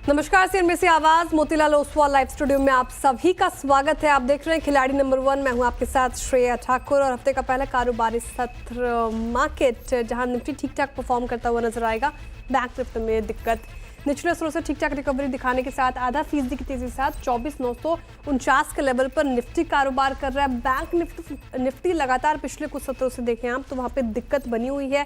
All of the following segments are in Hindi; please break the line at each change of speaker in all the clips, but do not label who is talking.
नमस्कार, सीएनबीसी आवाज मोतीलाल ओसवाल लाइव स्टूडियो में आप सभी का स्वागत है। आप देख रहे हैं खिलाड़ी नंबर 1। मैं हूं आपके साथ श्रेया ठाकुर और हफ्ते का पहला कारोबारी सत्र मार्केट जहां निफ्टी ठीक ठाक परफॉर्म करता हुआ नजर आएगा। बैंक निफ्टी में दिक्कत, निचले स्तर से ठीक ठाक रिकवरी दिखाने के साथ आधा फीसदी की तेजी के साथ 24,949 के लेवल पर निफ्टी कारोबार कर रहा है। बैंक निफ्टी लगातार पिछले कुछ सत्रों से देखें आप तो वहां पे दिक्कत बनी हुई है।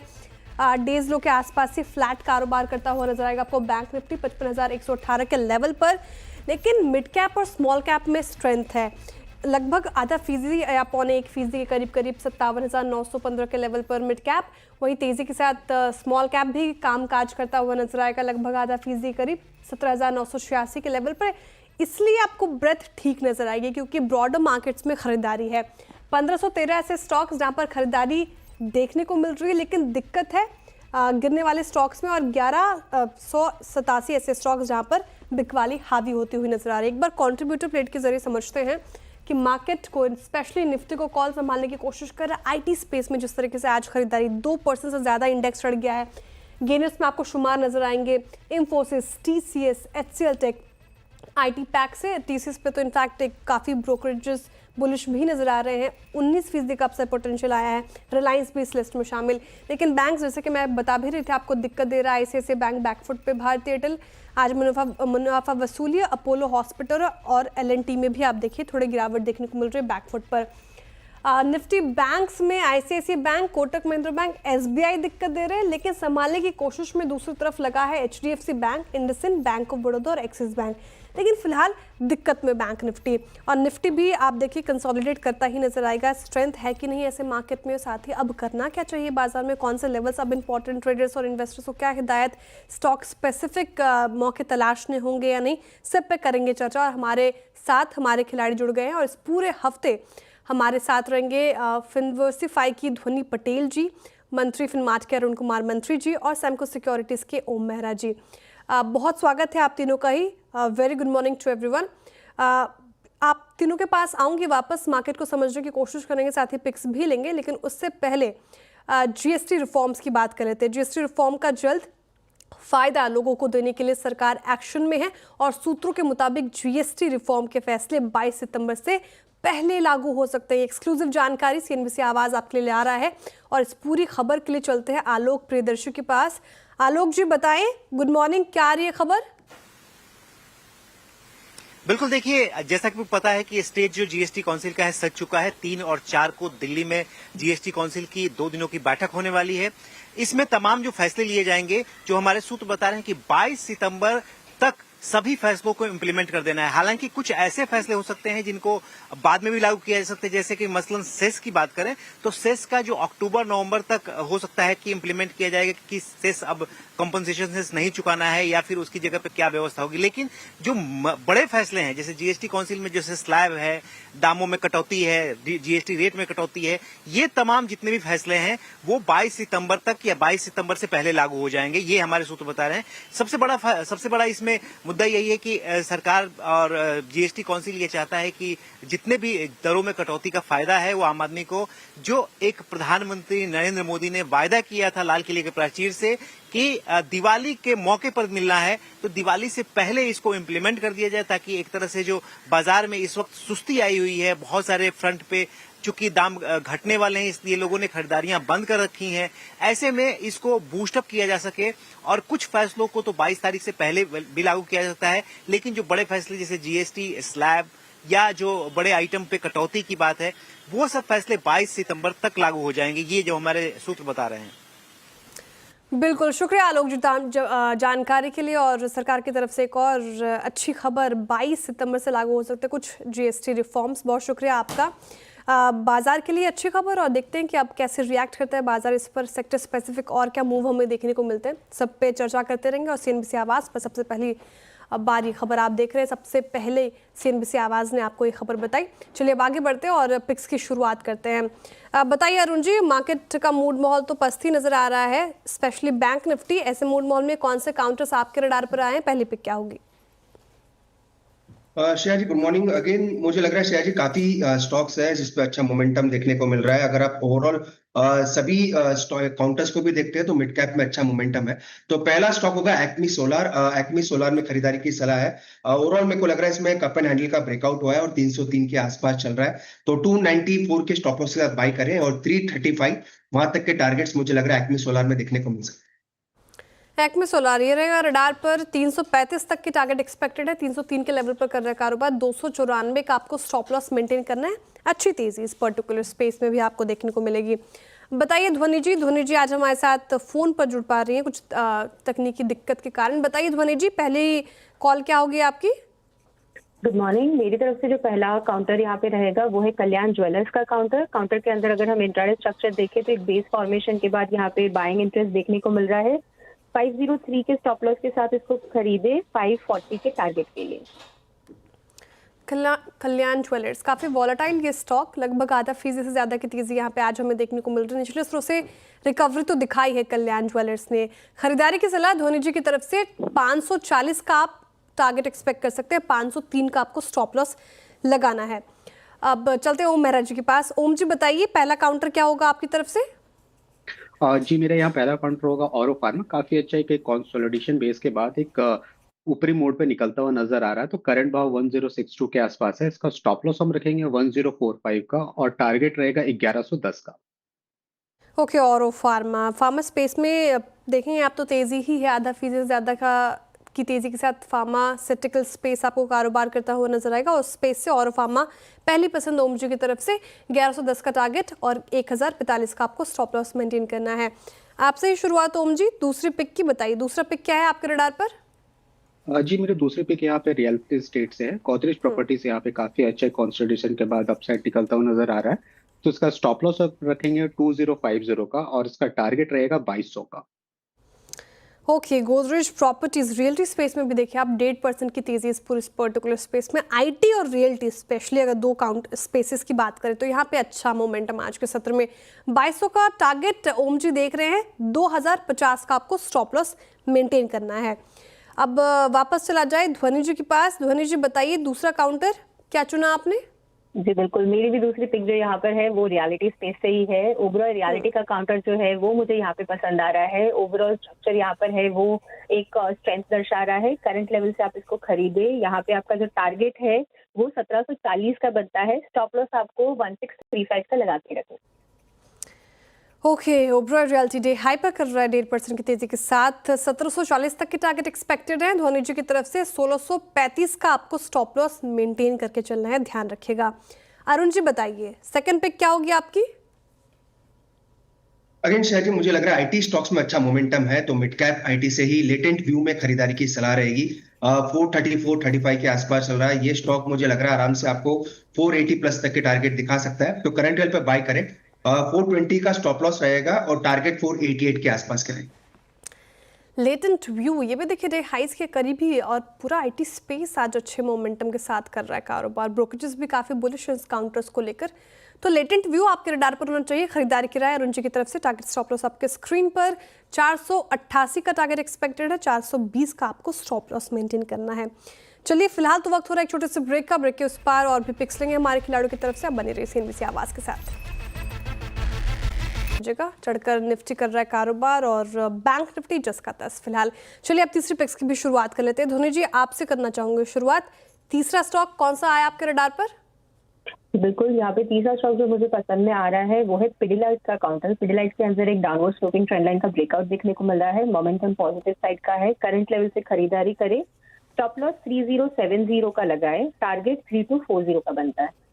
डेज लो के आसपास से फ्लैट कारोबार करता हुआ नजर आएगा आपको बैंक निफ्टी 55,118 के लेवल पर। लेकिन मिड कैप और स्मॉल कैप में स्ट्रेंथ है, लगभग आधा फीसदी या 0.25% के करीब 57,915 के लेवल पर मिड कैप। वहीं तेजी के साथ स्मॉल कैप भी कामकाज करता हुआ नजर आएगा, लगभग आधा फीसदी करीब 17,986 के लेवल पर। इसलिए आपको ब्रेथ ठीक नजर आएगी क्योंकि ब्रॉडर मार्केट्स में खरीदारी है। 1513 ऐसे स्टॉक्स जहां पर खरीदारी देखने को मिल रही है, लेकिन दिक्कत है गिरने वाले स्टॉक्स में और 1187 ऐसे स्टॉक्स जहां पर बिकवाली हावी होती हुई नजर आ रही है। एक बार कंट्रीब्यूटर प्लेट के जरिए समझते हैं कि मार्केट को, स्पेशली निफ्टी को कॉल संभालने की कोशिश कर रहा है। आईटी स्पेस में जिस तरीके से आज खरीदारी 2% से ज्यादा इंडेक्स चढ़ गया है। गेनर्स में आपको शुमार नजर आएंगे Infosys, TCS, HCL Tech. IT pack से टीसीएस पे तो इनफैक्ट एक काफ़ी ब्रोकरेजेस बुलिश भी नजर आ रहे हैं। 19% का अपसाइड पोटेंशियल आया है। रिलायंस भी इस लिस्ट में शामिल। लेकिन बैंक, जैसे कि मैं बता भी रही थी आपको, दिक्कत दे रहा है। आईसीआईसीआई बैंक बैकफुट पे। भारतीय एयरटेल आज मुनाफा वसूली। अपोलो हॉस्पिटल और एलएनटी में भी आप देखिए थोड़ी गिरावट देखने को मिल रही है बैकफुट पर। निफ्टी बैंक्स में ICICI bank, Kotak Mahindra bank, SBI दिक्कत दे रहे हैं, लेकिन संभालने की कोशिश में दूसरी तरफ लगा है HDFC bank, IndusInd bank of Baroda और एक्सिस बैंक। लेकिन फिलहाल दिक्कत में बैंक निफ्टी। और निफ्टी भी आप देखिए कंसोलिडेट करता ही नजर आएगा। स्ट्रेंथ है कि नहीं ऐसे मार्केट में, साथ ही अब करना क्या चाहिए बाजार में, कौन से लेवल्स अब इंपॉर्टेंट ट्रेडर्स और इन्वेस्टर्स को क्या हिदायत, स्टॉक स्पेसिफिक मौके तलाशने होंगे या नहीं, सब पे करेंगे चर्चा। और हमारे साथ हमारे खिलाड़ी जुड़ गए हैं और इस पूरे हफ्ते हमारे साथ रहेंगे फिनवर्सिफाई की ध्वनि पटेल जी, मंत्री फिनमार्ट के अरुण कुमार मंत्री जी और सैमको सिक्योरिटीज़ के ओम मेहरा जी। बहुत स्वागत है आप तीनों का ही। Very good morning to everyone. आप तीनों के पास आऊँगी वापस, मार्केट को समझने की कोशिश करेंगे, साथ ही पिक्स भी लेंगे। लेकिन उससे पहले जीएसटी रिफॉर्म्स की बात कर लेते हैं। जीएसटी रिफॉर्म का जल्द फायदा लोगों को देने के लिए सरकार एक्शन में है और सूत्रों के मुताबिक जीएसटी रिफॉर्म के फैसले 22 सितंबर से पहले लागू हो सकते हैं। एक्सक्लूसिव जानकारी सीएनबीसी आवाज आपके लिए ले आ रहा है और इस पूरी खबर के लिए चलते हैं आलोक प्रियदर्शी के पास। आलोक जी बताएं, गुड मॉर्निंग, क्या आ रही है खबर?
बिल्कुल, देखिए जैसा कि पता है कि स्टेज जो जीएसटी काउंसिल का है सज चुका है। 3 और 4 को दिल्ली में जीएसटी काउंसिल की 2 दिनों की बैठक होने वाली है। इसमें तमाम जो फैसले लिए जाएंगे, जो हमारे सूत्र बता रहे हैं कि 22 सितंबर तक सभी फैसलों को इम्प्लीमेंट कर देना है। हालांकि कुछ ऐसे फैसले हो सकते हैं जिनको बाद में भी लागू किया जा सकता है, जैसे कि मसलन सेस की बात करें तो सेस का जो अक्टूबर-नवंबर तक हो सकता है कि इम्प्लीमेंट किया जाएगा कि सेस अब कंपनसेशन सेस नहीं चुकाना है या फिर उसकी जगह पे क्या व्यवस्था होगी। लेकिन जो बड़े फैसले हैं, जैसे जीएसटी काउंसिल में जैसे स्लैब है, दामों में कटौती है, जीएसटी रेट में कटौती है, ये तमाम जितने भी फैसले हैं वो 22 सितंबर तक या 22 सितंबर से पहले लागू हो जाएंगे, ये हमारे सूत्र बता रहे हैं। सबसे बड़ा इसमें मुद्दा यही है कि सरकार और जीएसटी काउंसिल ये चाहता है कि जितने भी दरों में कटौती का फायदा है वो आम आदमी को, जो एक प्रधानमंत्री नरेंद्र मोदी ने वायदा किया था लाल किले के प्राचीर से कि दिवाली के मौके पर मिलना है, तो दिवाली से पहले इसको इम्प्लीमेंट कर दिया जाए, ताकि एक तरह से जो बाजार में इस वक्त सुस्ती आई हुई है बहुत सारे फ्रंट पे, चूंकि दाम घटने वाले हैं इसलिए लोगों ने खरीदारियां बंद कर रखी हैं, ऐसे में इसको बूस्टअप किया जा सके। और कुछ फैसलों को तो 22 तारीख से पहले भी लागू किया जा सकता है, लेकिन जो बड़े फैसले जैसे जीएसटी, स्लैब या जो बड़े आइटम पे कटौती की बात है, वो सब फैसले 22 सितंबर तक लागू हो जाएंगे, ये जो हमारे सूत्र बता रहे हैं।
बिल्कुल, शुक्रिया आलोक जी जानकारी के लिए। और सरकार की तरफ से एक और अच्छी खबर, 22 सितंबर से लागू हो सकते हैं कुछ जीएसटी रिफॉर्म्स। बहुत शुक्रिया आपका। बाजार के लिए अच्छी खबर, और देखते हैं कि अब कैसे रिएक्ट करता है बाजार इस पर। सेक्टर स्पेसिफिक और क्या मूव हमें देखने को मिलते हैं, सब पे चर्चा करते रहेंगे। और सीएनबीसी आवाज़ पर सबसे पहली बारी खबर आप देख रहे हैं, सबसे पहले सीएनबीसी आवाज़ ने आपको ये खबर बताई। चलिए अब आगे बढ़ते हैं और पिक्स की शुरुआत करते हैं। बताइए अरुण जी, मार्केट का मूड माहौल तो पस्ती नजर आ रहा है, स्पेशली बैंक निफ्टी। ऐसे मूड माहौल में कौन से काउंटर्स आपके रडार पर आए हैं? पहली पिक क्या होगी?
श्रेया जी गुड मॉर्निंग अगेन। मुझे लग रहा है श्रेया जी काफी स्टॉक्स है जिस पे अच्छा मोमेंटम देखने को मिल रहा है। अगर आप ओवरऑल सभी काउंटर्स को भी देखते हैं तो मिड कैप में अच्छा मोमेंटम है। तो पहला स्टॉक होगा एक्मी सोलर। एक्मी सोलर में खरीदारी की सलाह है। ओवरऑल मेरे को लग रहा है इसमें कप एंड हैंडल का ब्रेकआउट हुआ है और 303 के आसपास चल रहा है। तो 294 के स्टॉप लॉस के साथ बाय करें और 335 वहां तक के टारगेट्स मुझे लग रहा है एक्मी सोलर में देखने को मिल सकते हैं।
एक्मे सोलार ये रहेगा रडार पर 335 तक की टारगेट एक्सपेक्टेड है। 303 के लेवल पर कर रहा है कारोबार। 294 का आपको स्टॉप लॉस मेंटेन करना है। अच्छी तेजी इस पर्टिकुलर स्पेस में भी आपको देखने को मिलेगी। बताइए ध्वनि जी आज हमारे साथ फोन पर जुड़ पा रही हैं कुछ तकनीकी दिक्कत के कारण। बताइए ध्वनि जी, पहली कॉल क्या होगी आपकी?
Good morning. मेरी तरफ से जो पहला काउंटर यहाँ पे रहेगा वो है कल्याण ज्वेलर्स का काउंटर। काउंटर के अंदर अगर हम इंट्राडे स्ट्रक्चर देखें तो एक बेस फॉर्मेशन के बाद यहाँ पे बाइंग इंटरेस्ट देखने को मिल रहा है। 503 के स्टॉप लॉस के साथ इसको खरीदे 540 के टारगेट के लिए।
कल्याण ज्वेलर्स काफी वॉलेटाइल ये स्टॉक, लगभग आधा फीसदी से ज्यादा की तेजी यहाँ पे आज हमें देखने को मिल रही है। निचले स्तरों से रिकवरी तो दिखाई है कल्याण ज्वेलर्स ने। खरीदारी की सलाह ध्वनि जी की तरफ से 540 का आप टारगेट एक्सपेक्ट कर सकते हैं। 503 का आपको स्टॉप लॉस लगाना है। अब चलते हैं ओम मेहरा जी के पास। ओम जी बताइए पहला काउंटर क्या होगा आपकी तरफ से?
जी मेरा यहाँ पहला काउंटर होगा ऑरो फार्मा। काफी अच्छा एक कंसोलिडेशन बेस के बाद एक ऊपरी मोड पे निकलता हुआ नजर आ रहा है। तो करंट भाव 1062 के आसपास है। इसका स्टॉप लॉस हम रखेंगे 1045 का और टारगेट रहेगा 1110 का।
ओके, ऑरो फार्मा स्पेस में देखेंगे आप तो तेजी ही है। आधा फीसदी से ज्यादा की तेजी के साथ फार्मास्यूटिकल स्पेस आपको कारोबार करता हुआ नजर आएगा। और स्पेस से ऑरो फार्मा पहली पसंद ओम जी की तरफ से 1110 का टारगेट और 1045 का आपको स्टॉप लॉस मेंटेन करना है। आपसे ही शुरुआत ओम जी, दूसरी पिक की बताइए। दूसरा पिक क्या है आपके रडार पर?
जी मेरे दूसरे पिक यहाँ पे रियल एस्टेट से है। गोदरेज प्रॉपर्टीज यहाँ पे काफी अच्छे कंसोलिडेशन के बाद अपसाइड निकलता हुआ नजर आ रहा है। तो इसका स्टॉप लॉस रखेंगे 2050 का और इसका टारगेट रहेगा 2200 का।
Okay, Godrej properties realty space में भी देखिए आप 1.5% की तेजी इस पूरे पर्टिकुलर स्पेस में। आईटी और रियल्टी स्पेशली अगर दो काउंट स्पेसेस की बात करें तो यहाँ पे अच्छा मोमेंटम आज के सत्र में। 2200 का टारगेट ओम जी देख रहे हैं। 2050 का आपको स्टॉप लॉस मेंटेन करना है। अब वापस चला जाए ध्वनि जी के पास। ध्वनि जी बताइए दूसरा काउंटर क्या चुना आपने?
जी बिल्कुल, मेरी भी दूसरी पिक जो यहाँ पर है वो रियलिटी स्पेस से ही है। ओवरऑल रियलिटी का काउंटर जो है वो मुझे यहाँ पे पसंद आ रहा है। ओवरऑल स्ट्रक्चर यहाँ पर है वो एक स्ट्रेंथ दर्शा रहा है। करंट लेवल से आप इसको खरीदे। यहाँ पे आपका जो टारगेट है वो 1740 का बनता है। स्टॉप लॉस आपको 1635 का लगा के रखें।
Okay, Oberoi realty day hyper कर रहा है 1.5% की तेजी के साथ। 1740 तक के टारगेट एक्सपेक्टेड है ध्वनि जी की तरफ से। 1635 का आपको स्टॉप लॉस मेंटेन करके चलना है, ध्यान रखिएगा। अरुण जी बताइए सेकंड पिक क्या होगी आपकी?
अगेन शेयर जी, मुझे लग रहा है आईटी स्टॉक्स में अच्छा मोमेंटम है तो मिड कैप आईटी से ही लेटेंट व्यू में खरीदारी की सलाह रहेगी। 434-35 के आसपास चल रहा है ये स्टॉक। मुझे लग रहा है आराम से आपको 480 प्लस तक के टारगेट दिखा सकता है। तो करंट लेवल पे बाय करें। 420 का स्टॉप लॉस रहेगा और टारगेट 488 के आसपास करें।
लेटेंट व्यू ये भी देखिए डे हाइस के करीब ही और पूरा आईटी स्पेस आज अच्छे मोमेंटम के साथ कर रहा है कारोबार। ब्रोकरेजेस भी काफी बुलिश हैं इस काउंटर्स को लेकर। तो लेटेंट व्यू आपके रडार पर होना चाहिए। खरीदारी की राय अरुण जी की तरफ से। टारगेट स्टॉप लॉस आपके स्क्रीन पर 488 का टारगेट एक्सपेक्टेड है। 420 का आपको स्टॉप लॉस मेंटेन करना है। चलिए फिलहाल तो वक्त हो रहा है एक छोटे से ब्रेक का। ब्रेक के उस पार और भी पिक्स लेंगे हमारे खिलाड़ियों की तरफ से। आप बने रहिए सीएनबीसी आवाज के साथ। जगह चढ़कर निफ्टी कर रहा है कारोबार और बैंक निफ्टी जस का तस फिलहाल। चलिए अब तीसरी पिक्स की भी शुरुआत कर लेते हैं। धोनी जी आपसे करना चाहूंगे शुरुआत। तीसरा स्टॉक कौन सा आया आपके रडार पर?
बिल्कुल, यहाँ पे तीसरा स्टॉक जो मुझे पसंद में आ रहा है वो है पिडिलाइट का काउंटर। पिडिलाइट के अंदर एक डाउनवर्ड स्लोपिंग ट्रेंड लाइन का ब्रेकआउट देखने को मिल रहा है। मोमेंटम पॉजिटिव साइड का है। करंट लेवल से खरीदारी करें। स्टॉप लॉस 3070 का लगाए। टारगेट 3240 का बनता है।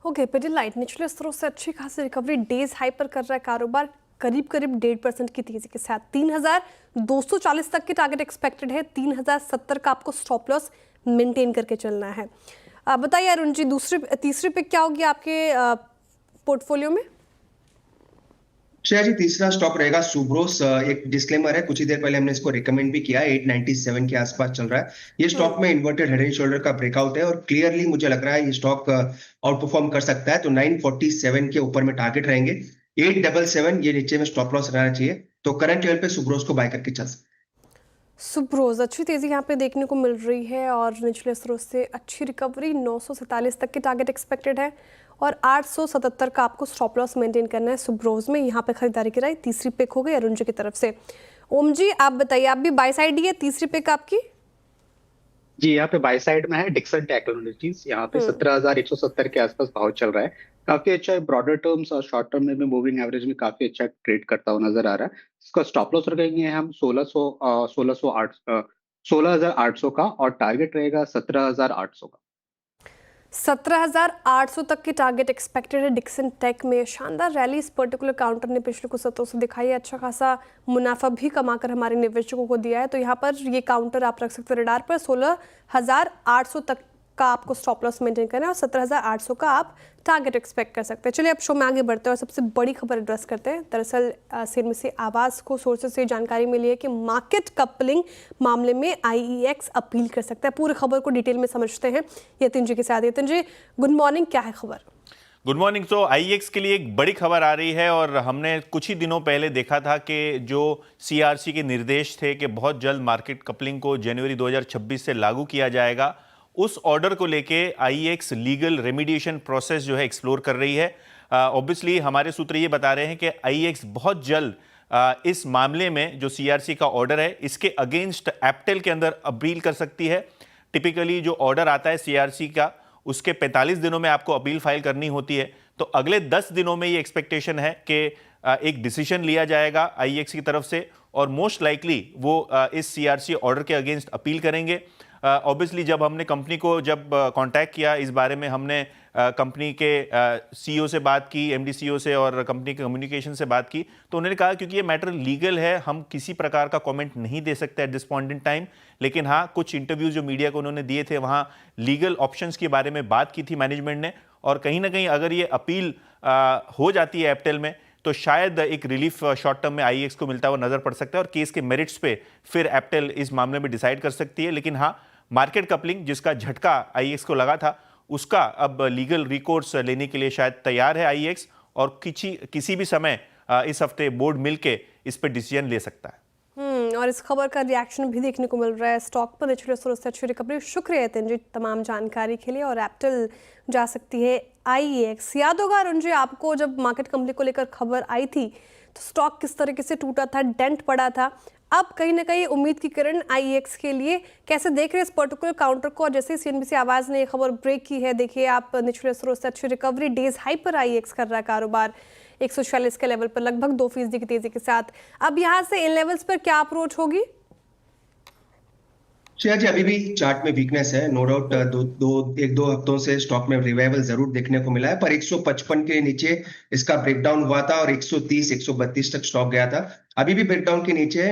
ओके, पिडिलाइट निचले स्तरों से अच्छी खासी रिकवरी। डेज हाई पर कर रहा है कारोबार करीब 1.5% की तेजी के साथ। 3240 तक के टारगेट एक्सपेक्टेड है। 3070 का आपको स्टॉप लॉस मेंटेन करके चलना है। बताइए अरुण जी तीसरी पिक क्या होगी आपके पोर्टफोलियो में?
श्रेया जी, तीसरा स्टॉक रहेगा सुब्रोस। एक डिस्क्लेमर है, कुछ ही देर पहले हमने इसको रिकमेंड भी किया। 897 के आसपास चल रहा है ये स्टॉक में। इन्वर्टेड हेड एंड शोल्डर का ब्रेकआउट है और क्लियरली मुझे लग रहा है ये स्टॉक आउट परफॉर्म कर सकता है। तो 947 के ऊपर में टारगेट रहेंगे। 877 ये नीचे में स्टॉप लॉस रहना चाहिए। तो करंट लेवल पे सुब्रोस को बाय करके चल सकते।
सुब्रोज अच्छी तेजी यहाँ पे देखने को मिल रही है और निचले स्तरों से अच्छी रिकवरी। 947 तक के टारगेट एक्सपेक्टेड है और 877 का आपको स्टॉप लॉस मेंटेन करना है सुब्रोज में। यहाँ पे खरीदारी की राय। तीसरी पिक हो गई अरुण जी की तरफ से। ओम जी आप बताइए, आप भी बाय साइड ही है, तीसरी पिक आपकी?
जी, यहाँ पे बाय साइड में है डिक्सन टेक्नोलॉजीज। यहाँ पे 17,170 के आसपास भाव चल रहा है। काफी अच्छा है, ब्रॉडर टर्म्स और शॉर्ट टर्म में भी मूविंग एवरेज में काफी अच्छा ट्रेड करता हुआ नजर आ रहा है। इसका स्टॉप लॉस रखेंगे हम 16,800 का, और टारगेट रहेगा 17,800 का।
17,800 तक की टारगेट एक्सपेक्टेड है डिक्सन टेक में। शानदार रैली इस पर्टिकुलर काउंटर ने पिछले कुछ सत्रों से दिखाई है। अच्छा खासा मुनाफा भी कमाकर हमारे निवेशकों को दिया है। तो यहाँ पर ये काउंटर आप रख सकते हैं रडार पर। 16,800 तक का आपको स्टॉप लॉस मेंटेन करना है और 17,800 का आप टारगेट एक्सपेक्ट कर सकते हैं। चलिए अब शो में आगे बढ़ते हैं और सबसे बड़ी खबर एड्रेस करते हैं। दरअसल सीएनबीसी आवाज को सोर्सेज से जानकारी मिली है कि मार्केट कपलिंग मामले में आईईएक्स अपील कर सकता है। पूरी खबर को डिटेल में समझते हैं यतिन जी के साथ। यतिन जी गुड मॉर्निंग, क्या है खबर?
Good morning. तो आईईएक्स के लिए एक बड़ी खबर आ रही है और हमने कुछ ही दिनों पहले देखा था कि जो सीआरसी के निर्देश थे कि बहुत जल्द मार्केट कपलिंग को जनवरी 2026 से लागू किया जाएगा, उस ऑर्डर को लेके आईईएक्स लीगल रेमिडिएशन प्रोसेस जो है एक्सप्लोर कर रही है। ऑब्वियसली हमारे सूत्र ये बता रहे हैं कि आईईएक्स बहुत जल्द इस मामले में जो सीआरसी का ऑर्डर है इसके अगेंस्ट एप्टेल के अंदर अपील कर सकती है। टिपिकली जो ऑर्डर आता है सीआरसी का उसके 45 दिनों में आपको अपील फाइल करनी होती है। तो अगले 10 दिनों में ये एक्सपेक्टेशन है कि एक डिसीजन लिया जाएगा आईईएक्स की तरफ से और मोस्ट लाइकली वो इस सीआरसी ऑर्डर के अगेंस्ट अपील करेंगे। ऑब्वियसली जब हमने कंपनी को कांटेक्ट किया इस बारे में, हमने कंपनी के सीईओ से बात की, एमडी सीईओ से और कंपनी के कम्युनिकेशन से बात की, तो उन्होंने कहा क्योंकि ये मैटर लीगल है हम किसी प्रकार का कमेंट नहीं दे सकते at this point in time. लेकिन हाँ, कुछ इंटरव्यूज जो मीडिया को उन्होंने दिए थे वहाँ लीगल ऑप्शंस के बारे में बात की थी मैनेजमेंट ने, और कहीं ना कहीं अगर ये अपील हो जाती है एप्टेल में तो शायद एक रिलीफ शॉर्ट टर्म में आईईएक्स को मिलता हुआ नजर पड़ सकता है और केस के मेरिट्स पे फिर एप्टेल इस मामले में डिसाइड कर सकती है। लेकिन हाँ, मार्केट कपलिंग जिसका झटका आईईएक्स को लगा था उसका अब लीगल रिकोर्स लेने के लिए शायद तैयार है आईईएक्स और किसी भी समय इस हफ्ते बोर्ड मिलके इस पर डिसीजन ले सकता है।
और इस खबर का रिएक्शन भी देखने को मिल रहा है स्टॉक पर। निचले स्रोत से अच्छी रिकवरी। शुक्रिया यतिन जी तमाम जानकारी के लिए। और एप्टेल जा सकती है आईईएक्स। याद होगा अरुण जी आपको जब मार्केट कंपनी को लेकर खबर आई थी तो स्टॉक किस तरीके से टूटा था, डेंट पड़ा था। अब कहीं ना कहीं उम्मीद की किरण आईईएक्स के लिए। कैसे देख रहे हैं इस पर्टिकुलर काउंटर को? और जैसे सीएनबीसी आवाज ने ये खबर ब्रेक की है, देखिए आप निचले स्रोत से अच्छी रिकवरी। डेज हाई पर आईईएक्स कर रहा है कारोबार 146 के लेवल पर, लगभग 2% की तेजी के साथ। अब यहाँ से इन लेवल्स पर क्या अप्रोच होगी?
श्रेया जी, अभी भी चार्ट में वीकनेस है, नो डाउट। एक दो हफ्तों से स्टॉक में रिवाइवल जरूर देखने को मिला है, पर 155 के नीचे इसका ब्रेकडाउन हुआ था और 130 132 तक स्टॉक गया था। अभी भी ब्रेकडाउन के नीचे है।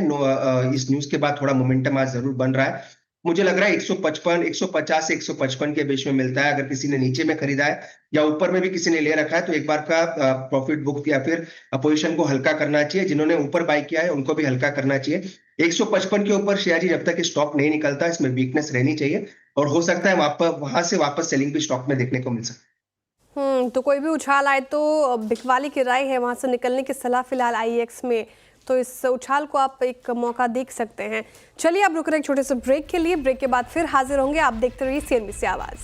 इस न्यूज के बाद थोड़ा मोमेंटम आज जरूर बन रहा है। मुझे लग रहा है 150 से 155 के बीच में मिलता है। अगर किसी ने नीचे में खरीदा है या ऊपर में भी किसी ने ले रखा है तो एक बार का प्रॉफिट बुक या फिर पोजीशन को हल्का करना चाहिए। जिन्होंने ऊपर बाय किया है उनको भी हल्का करना चाहिए। 155 के ऊपर शेयर जी जब तक स्टॉक नहीं निकलता इसमें वीकनेस रहनी चाहिए और हो सकता है वहां से वापस सेलिंग भी स्टॉक में देखने को मिल सकती।
तो कोई भी उछाल आए तो बिकवाली की राय है, वहां से निकलने की सलाह फिलहाल आईईएक्स में। तो इस उछाल को आप एक मौका देख सकते हैं। चलिए आप रुक रहे एक छोटे से ब्रेक के लिए। ब्रेक के बाद फिर हाजिर होंगे। आप देखते रहिए सीएनबीसी आवाज।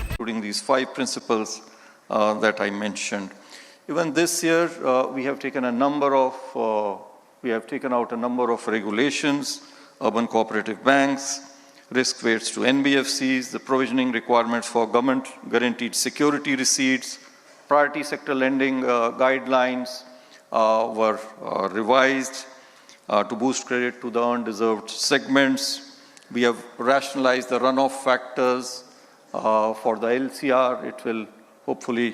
Including these 5 principles that I mentioned. Even this year, we have taken out a number of regulations, urban cooperative banks, risk weights to NBFCs, the provisioning requirements for government guaranteed security receipts, priority sector lending guidelines were revised to boost credit to the undeserved segments. We have rationalized the runoff factors for the LCR. It will hopefully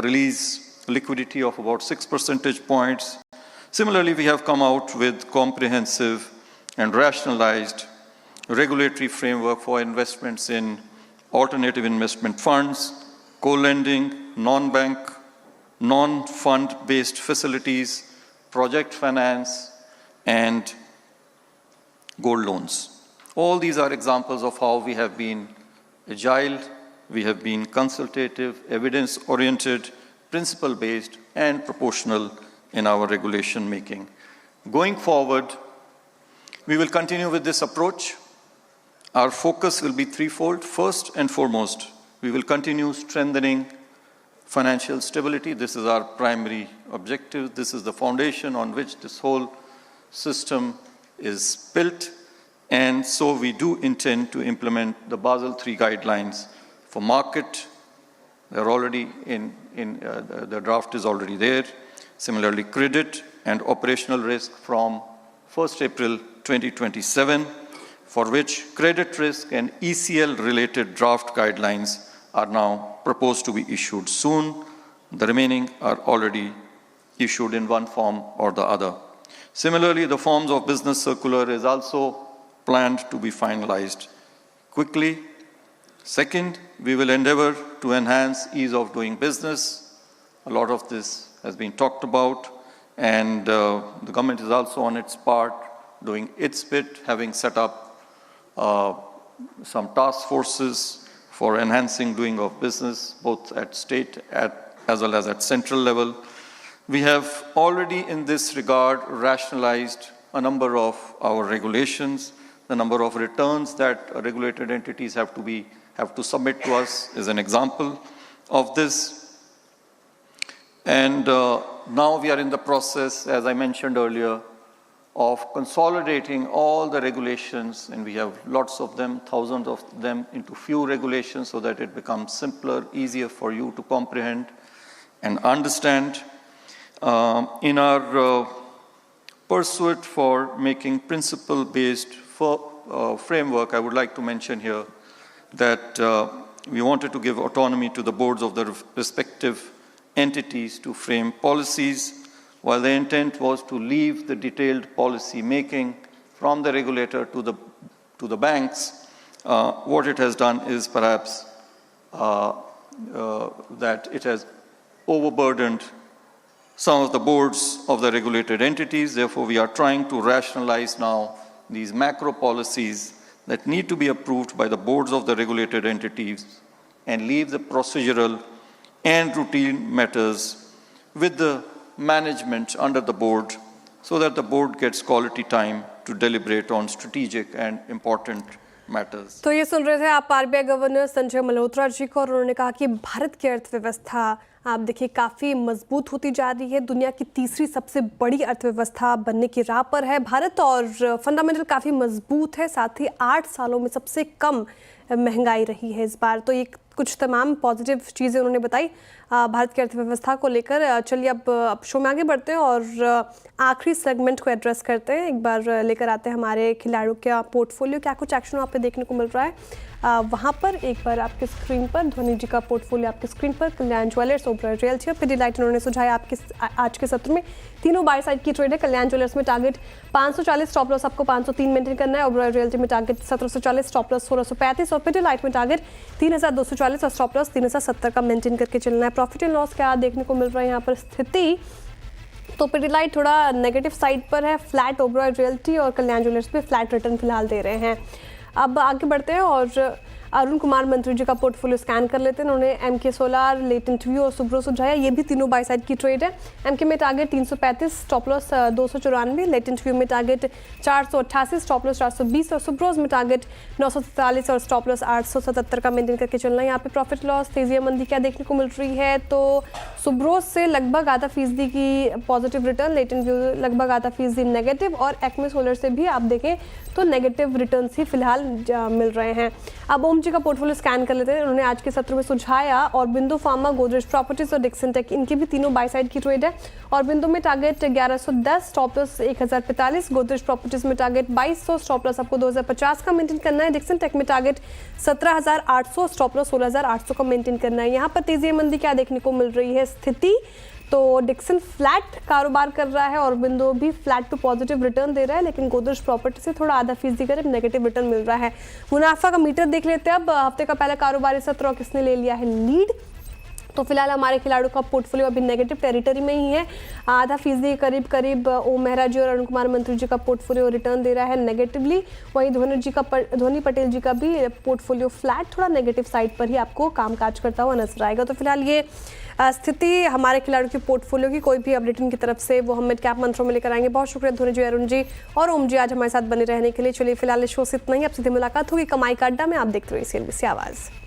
release liquidity of about 6 percentage points. Similarly, we have come out with comprehensive and rationalized regulatory framework for investments in alternative investment funds, co-lending, non-bank, non-fund-based facilities, project finance, and gold loans. All these are examples of how we have been agile, we have been consultative, evidence-oriented, principle-based, and proportional in our regulation making. Going forward, we will continue with this approach. Our focus will be threefold. First and foremost, We will continue strengthening financial stability. This is our primary objective. This is the foundation on which this whole system is built. And so we do intend to implement the Basel III guidelines for market. They're already the draft is already there. Similarly, credit and operational risk from 1st April 2027, for which credit risk and ECL-related draft guidelines are now proposed to be issued soon. The remaining are already issued in one form or the other. Similarly, the forms of business circular is also planned to be finalized quickly. Second, we will endeavor to enhance ease of doing business. A lot of this has been talked about, and the government is also on its part doing its bit, having set up some task forces for enhancing doing of business, both at state as well as at central level. We have already in this regard rationalized a number of our regulations. The number of returns that regulated entities have to submit to us is an example of this. And now we are in the process, as I mentioned earlier, of consolidating all the regulations, and we have lots of them, thousands of them, into few regulations so that it becomes simpler, easier for you to comprehend and understand. In our pursuit for making principle-based framework, I would like to mention here that we wanted to give autonomy to the boards of the respective entities to frame policies, while the intent was to leave the detailed policy making from the regulator to the banks. What it has done is perhaps that it has overburdened some of the boards of the regulated entities. Therefore, we are trying to rationalize now these macro policies that need to be approved by the boards of the regulated entities and leave the procedural and routine matters with the management under the board so that the board gets quality time to deliberate on strategic and important matters.
तो ये सुन रहे थे आप आरबीआई गवर्नर संजय मल्होत्रा जी को, और उन्होंने कहा कि भारत की अर्थव्यवस्था आप देखिए काफ़ी मजबूत होती जा रही है, दुनिया की तीसरी सबसे बड़ी अर्थव्यवस्था बनने की राह पर है भारत, और फंडामेंटल काफ़ी मजबूत है, साथ ही 8 सालों में सबसे कम महंगाई रही है इस बार। तो ये कुछ तमाम पॉजिटिव चीज़ें उन्होंने बताई भारत की अर्थव्यवस्था को लेकर। चलिए अब शो में आगे बढ़ते हैं और आखिरी सेगमेंट को एड्रेस करते हैं। एक बार लेकर आते हैं हमारे खिलाड़ियों का पोर्टफोलियो, क्या कुछ एक्शन वहाँ पे देखने को मिल रहा है वहाँ पर। एक बार आपके स्क्रीन पर धोनी जी का पोर्टफोलियो आपके स्क्रीन पर, कल्याण ज्वेलर्स, ओबरॉय रियल्टी और पिडिलाइट उन्होंने सुझाया आपके आज के सत्र में। तीनों बाय साइड की ट्रेड है। कल्याण ज्वेलर्स में टारगेट 540, स्टॉप लॉस आपको 503 मेंटेन करना है। ओबरॉय रियल्टी में टारगेट 1740, स्टॉप लॉस 1635 और पिडिलाइट में टारगेट 3240 और स्टॉप लॉस 3070 का मेंटेन करके चलना है। प्रॉफिट एंड लॉस क्या देखने को मिल रहा है यहाँ पर स्थिति, तो पिडिलाइट थोड़ा नेगेटिव साइड पर है, फ्लैट ओबरॉय रियल्टी और कल्याण ज्वेलर्स पे फ्लैट रिटर्न फिलहाल दे रहे हैं। अब आगे बढ़ते हैं और अरुण कुमार मंत्री जी का पोर्टफोलियो स्कैन कर लेते हैं। उन्होंने एमके सोलार, लेटेंट व्यू और सुब्रो सुझाया, ये भी तीनों बाय साइड की ट्रेड है। एमके में target 335, stop loss 294, latent view में टारगेट 488, स्टॉप लॉस 420 और सुब्रोज में टारगेट 947 और स्टॉप लॉस 877 का मेंटेन करके चलना है। यहाँ पे प्रॉफिट लॉस तेजी मंदी क्या देखने को मिल रही है, तो सुब्रोज से लगभग आधा फीसदी की पॉजिटिव रिटर्न, लेटेंट व्यू लगभग आधा फीसदी नेगेटिव और एक्मे सोलर से भी आप देखें तो नेगेटिव रिटर्न ही फिलहाल मिल रहे हैं। अब ओम जी का पोर्टफोलियो स्कैन कर लेते हैं। उन्होंने आज के सत्र में सुझाया और बिंदु फार्मा, गोदरेज प्रॉपर्टीज और डिक्सन टेक, इनकी भी तीनों बाय साइड की ट्रेड है। और बिंदु में target 1110, stop loss 1045, Godrej properties में टारगेट 2200, स्टॉप लॉस आपको 2050 का मेंटेन करना है। डिक्सन टेक में टारगेट 17800, स्टॉप लॉस 16800 का मेंटेन करना है। यहाँ पर तेजी मंदी क्या देखने को मिल रही है स्थिति, तो डिक्सन फ्लैट कारोबार कर रहा है और बिंदु भी फ्लैट टू पॉजिटिव रिटर्न दे रहा है, लेकिन गोदरेज प्रॉपर्टी से थोड़ा आधा फीसदी करीब नेगेटिव रिटर्न मिल रहा है। मुनाफा का मीटर देख लेते हैं अब। हफ्ते का पहला कारोबारी सत्र और किसने ले लिया है लीड, तो फिलहाल हमारे खिलाड़ियों का पोर्टफोलियो अभी नेगेटिव टेरिटरी में ही है। आधा फीसदी करीब ओम मेहरा जी और अरुण कुमार मंत्री जी का पोर्टफोलियो रिटर्न दे रहा है नेगेटिवली। वहीं धोनी पटेल जी का भी पोर्टफोलियो फ्लैट थोड़ा नेगेटिव साइड पर ही आपको कामकाज करता हुआ नजर आएगा। तो फिलहाल ये स्थिति हमारे खिलाड़ियों की पोर्टफोलियो की। कोई भी अपडेट इनकी तरफ से वो हम मिड कैप मंत्रों में लेकर आएंगे। बहुत शुक्रिया धोनी जी, अरुण जी और ओम जी आज हमारे साथ बने रहने के लिए। चलिए फिलहाल इस शो से इतना ही, अब सीधे मुलाकात होगी कमाई का अड्डा में। आप देखते रहिए CNBC आवाज़।